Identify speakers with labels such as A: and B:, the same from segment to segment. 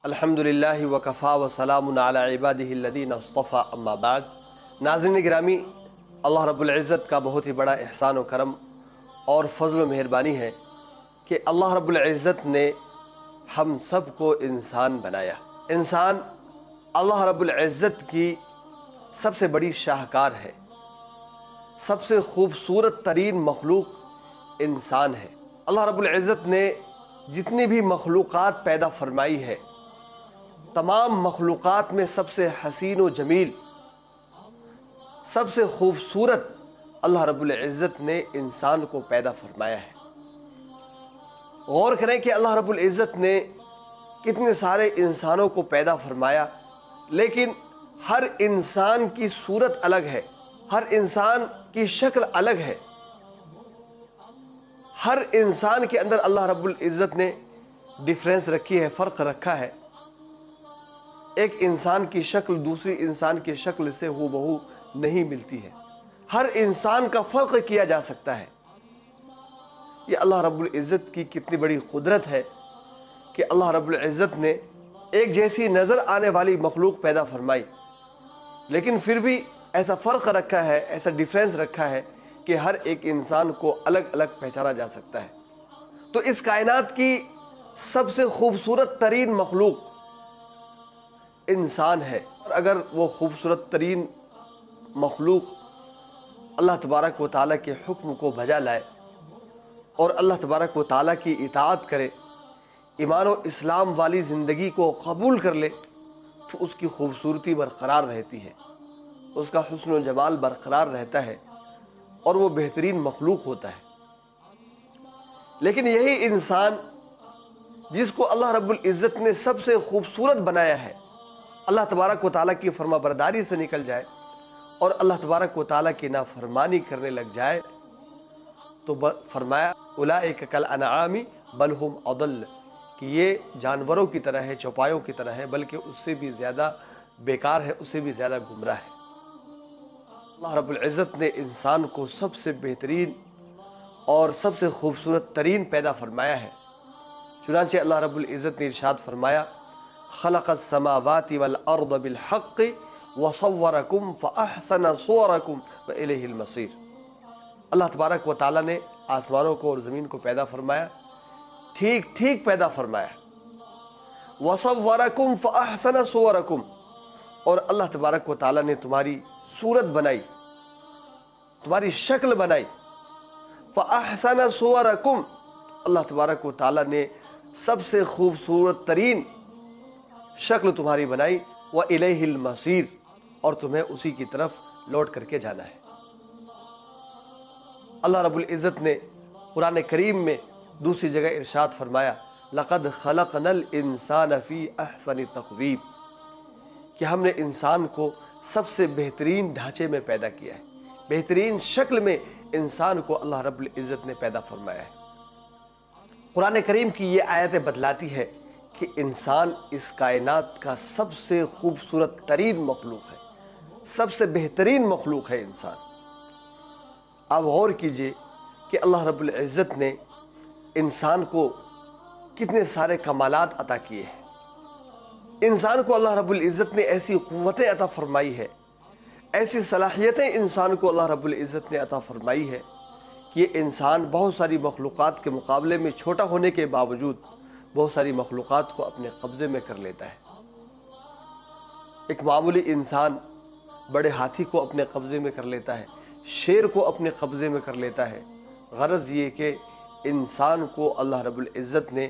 A: الحمدللہ وکفا وسلام علی عبادہ الذین اصطفیٰ اما بعد۔ ناظرین گرامی، اللہ رب العزت کا بہت ہی بڑا احسان و کرم اور فضل و مہربانی ہے کہ اللہ رب العزت نے ہم سب کو انسان بنایا۔ انسان اللہ رب العزت کی سب سے بڑی شاہکار ہے، سب سے خوبصورت ترین مخلوق انسان ہے۔ اللہ رب العزت نے جتنی بھی مخلوقات پیدا فرمائی ہے، تمام مخلوقات میں سب سے حسین و جمیل، سب سے خوبصورت اللہ رب العزت نے انسان کو پیدا فرمایا ہے۔ غور کریں کہ اللہ رب العزت نے کتنے سارے انسانوں کو پیدا فرمایا، لیکن ہر انسان کی صورت الگ ہے، ہر انسان کی شکل الگ ہے۔ ہر انسان کے اندر اللہ رب العزت نے ڈیفرنس رکھی ہے، فرق رکھا ہے۔ ایک انسان کی شکل دوسری انسان کی شکل سے ہو بہو نہیں ملتی ہے، ہر انسان کا فرق کیا جا سکتا ہے۔ یہ اللہ رب العزت کی کتنی بڑی قدرت ہے کہ اللہ رب العزت نے ایک جیسی نظر آنے والی مخلوق پیدا فرمائی، لیکن پھر بھی ایسا فرق رکھا ہے، ایسا ڈیفرنس رکھا ہے کہ ہر ایک انسان کو الگ الگ پہچانا جا سکتا ہے۔ تو اس کائنات کی سب سے خوبصورت ترین مخلوق انسان ہے، اور اگر وہ خوبصورت ترین مخلوق اللہ تبارک و تعالیٰ کے حکم کو بجا لائے اور اللہ تبارک و تعالیٰ کی اطاعت کرے، ایمان و اسلام والی زندگی کو قبول کر لے، تو اس کی خوبصورتی برقرار رہتی ہے، اس کا حسن و جمال برقرار رہتا ہے اور وہ بہترین مخلوق ہوتا ہے۔ لیکن یہی انسان جس کو اللہ رب العزت نے سب سے خوبصورت بنایا ہے، اللہ تبارک و تعالیٰ کی فرما برداری سے نکل جائے اور اللہ تبارک و تعالیٰ کی نافرمانی کرنے لگ جائے تو فرمایا اولئک کالانعام بل ہم اضل، کہ یہ جانوروں کی طرح ہے، چوپایوں کی طرح ہے، بلکہ اس سے بھی زیادہ بیکار ہے، اس سے بھی زیادہ گمراہ ہے۔ اللہ رب العزت نے انسان کو سب سے بہترین اور سب سے خوبصورت ترین پیدا فرمایا ہے۔ چنانچہ اللہ رب العزت نے ارشاد فرمایا خلق السماوات والارض بالحق وصورکم فاحسن صورکم والیہ المصیر۔ اللہ تبارک و تعالیٰ نے آسمانوں کو اور زمین کو پیدا فرمایا، ٹھیک ٹھیک پیدا فرمایا۔ وصورکم فاحسن صورکم، اور اللہ تبارک و تعالیٰ نے تمہاری صورت بنائی، تمہاری شکل بنائی۔ فاحسن صورکم، اللہ تبارک و تعالیٰ نے سب سے خوبصورت ترین شکل تمہاری بنائی۔ وَإِلَيْهِ الْمَصِيرُ، اور تمہیں اسی کی طرف لوٹ کر کے جانا ہے۔ اللہ رب العزت نے قرآن کریم میں دوسری جگہ ارشاد فرمایا لَقَدْ خَلَقْنَا الْإِنسَانَ فِي أَحْسَنِ تَقْوِيمٍ، کہ ہم نے انسان کو سب سے بہترین ڈھانچے میں پیدا کیا ہے، بہترین شکل میں انسان کو اللہ رب العزت نے پیدا فرمایا ہے۔ قرآن کریم کی یہ آیتیں بتلاتی ہے کہ انسان اس کائنات کا سب سے خوبصورت ترین مخلوق ہے، سب سے بہترین مخلوق ہے انسان۔ اب غور کیجئے کہ اللہ رب العزت نے انسان کو کتنے سارے کمالات عطا کیے ہیں۔ انسان کو اللہ رب العزت نے ایسی قوتیں عطا فرمائی ہے، ایسی صلاحیتیں انسان کو اللہ رب العزت نے عطا فرمائی ہے کہ یہ انسان بہت ساری مخلوقات کے مقابلے میں چھوٹا ہونے کے باوجود بہت ساری مخلوقات کو اپنے قبضے میں کر لیتا ہے۔ ایک معمولی انسان بڑے ہاتھی کو اپنے قبضے میں کر لیتا ہے، شیر کو اپنے قبضے میں کر لیتا ہے۔ غرض یہ کہ انسان کو اللہ رب العزت نے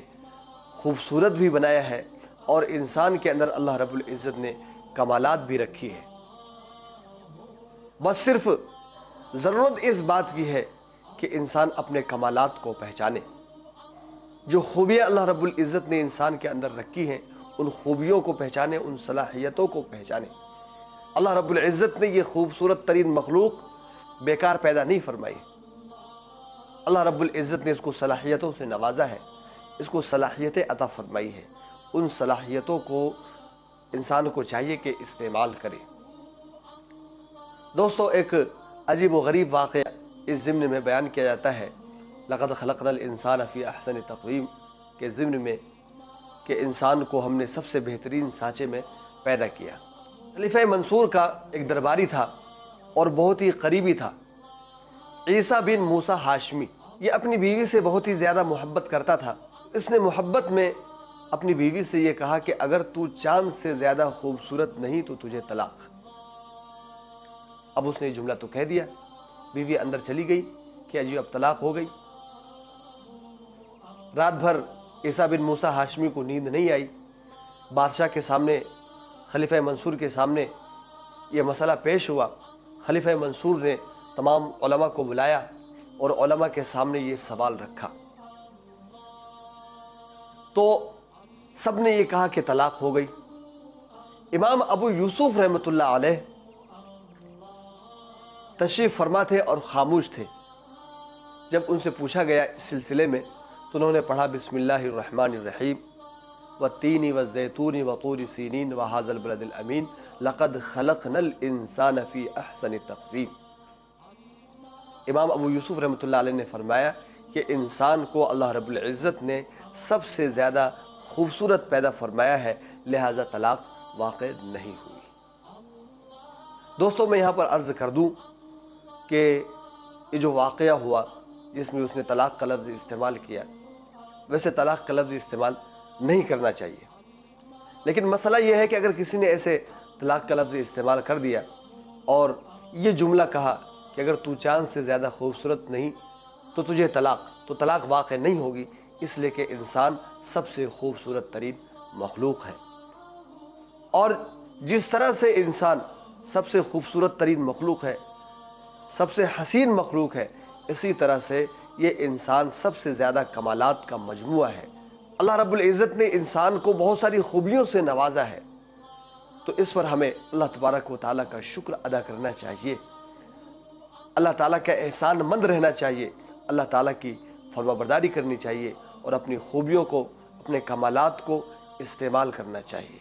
A: خوبصورت بھی بنایا ہے اور انسان کے اندر اللہ رب العزت نے کمالات بھی رکھی ہے۔ بس صرف ضرورت اس بات کی ہے کہ انسان اپنے کمالات کو پہچانے، جو خوبیاں اللہ رب العزت نے انسان کے اندر رکھی ہیں ان خوبیوں کو پہچانے، ان صلاحیتوں کو پہچانے۔ اللہ رب العزت نے یہ خوبصورت ترین مخلوق بیکار پیدا نہیں فرمائی، اللہ رب العزت نے اس کو صلاحیتوں سے نوازا ہے، اس کو صلاحیتیں عطا فرمائی ہے۔ ان صلاحیتوں کو انسان کو چاہیے کہ استعمال کرے۔ دوستو، ایک عجیب و غریب واقعہ اس ضمن میں بیان کیا جاتا ہے لقد خلقنا الانسان فی احسن تقویم کے ضمن میں، کہ انسان کو ہم نے سب سے بہترین سانچے میں پیدا کیا۔ خلیفہ منصور کا ایک درباری تھا اور بہت ہی قریبی تھا، عیسیٰ بن موسیٰ ہاشمی۔ یہ اپنی بیوی سے بہت ہی زیادہ محبت کرتا تھا۔ اس نے محبت میں اپنی بیوی سے یہ کہا کہ اگر تو چاند سے زیادہ خوبصورت نہیں تو تجھے طلاق۔ اب اس نے یہ جملہ تو کہہ دیا، بیوی اندر چلی گئی کہ اجی اب طلاق ہو گئی۔ رات بھر عیسیٰ بن موسیٰ ہاشمی کو نیند نہیں آئی۔ بادشاہ کے سامنے، خلیفہ منصور کے سامنے یہ مسئلہ پیش ہوا۔ خلیفہ منصور نے تمام علماء کو بلایا اور علماء کے سامنے یہ سوال رکھا، تو سب نے یہ کہا کہ طلاق ہو گئی۔ امام ابو یوسف رحمۃ اللہ علیہ تشریف فرما تھے اور خاموش تھے۔ جب ان سے پوچھا گیا اس سلسلے میں تو انہوں نے پڑھا بسم اللہ الرحمن الرحیم والتین والزیتون وطور سینین وہذا البلد الامین لقد خلقنا الانسان فی احسن تقویم۔ امام ابو یوسف رحمۃ اللہ علیہ نے فرمایا کہ انسان کو اللہ رب العزت نے سب سے زیادہ خوبصورت پیدا فرمایا ہے، لہذا طلاق واقع نہیں ہوئی۔ دوستوں، میں یہاں پر عرض کر دوں کہ یہ جو واقعہ ہوا جس میں اس نے طلاق کا لفظ استعمال کیا، ویسے طلاق کا لفظ استعمال نہیں کرنا چاہیے، لیکن مسئلہ یہ ہے کہ اگر کسی نے ایسے طلاق کا لفظ استعمال کر دیا اور یہ جملہ کہا کہ اگر تو چاند سے زیادہ خوبصورت نہیں تو تجھے طلاق، تو طلاق واقع نہیں ہوگی، اس لیے کہ انسان سب سے خوبصورت ترین مخلوق ہے، اور جس طرح سے انسان سب سے خوبصورت ترین مخلوق ہے، سب سے حسین مخلوق ہے، اسی طرح سے یہ انسان سب سے زیادہ کمالات کا مجموعہ ہے۔ اللہ رب العزت نے انسان کو بہت ساری خوبیوں سے نوازا ہے، تو اس پر ہمیں اللہ تبارک و تعالیٰ کا شکر ادا کرنا چاہیے، اللہ تعالیٰ کا احسان مند رہنا چاہیے، اللہ تعالیٰ کی فرما برداری کرنی چاہیے اور اپنی خوبیوں کو، اپنے کمالات کو استعمال کرنا چاہیے۔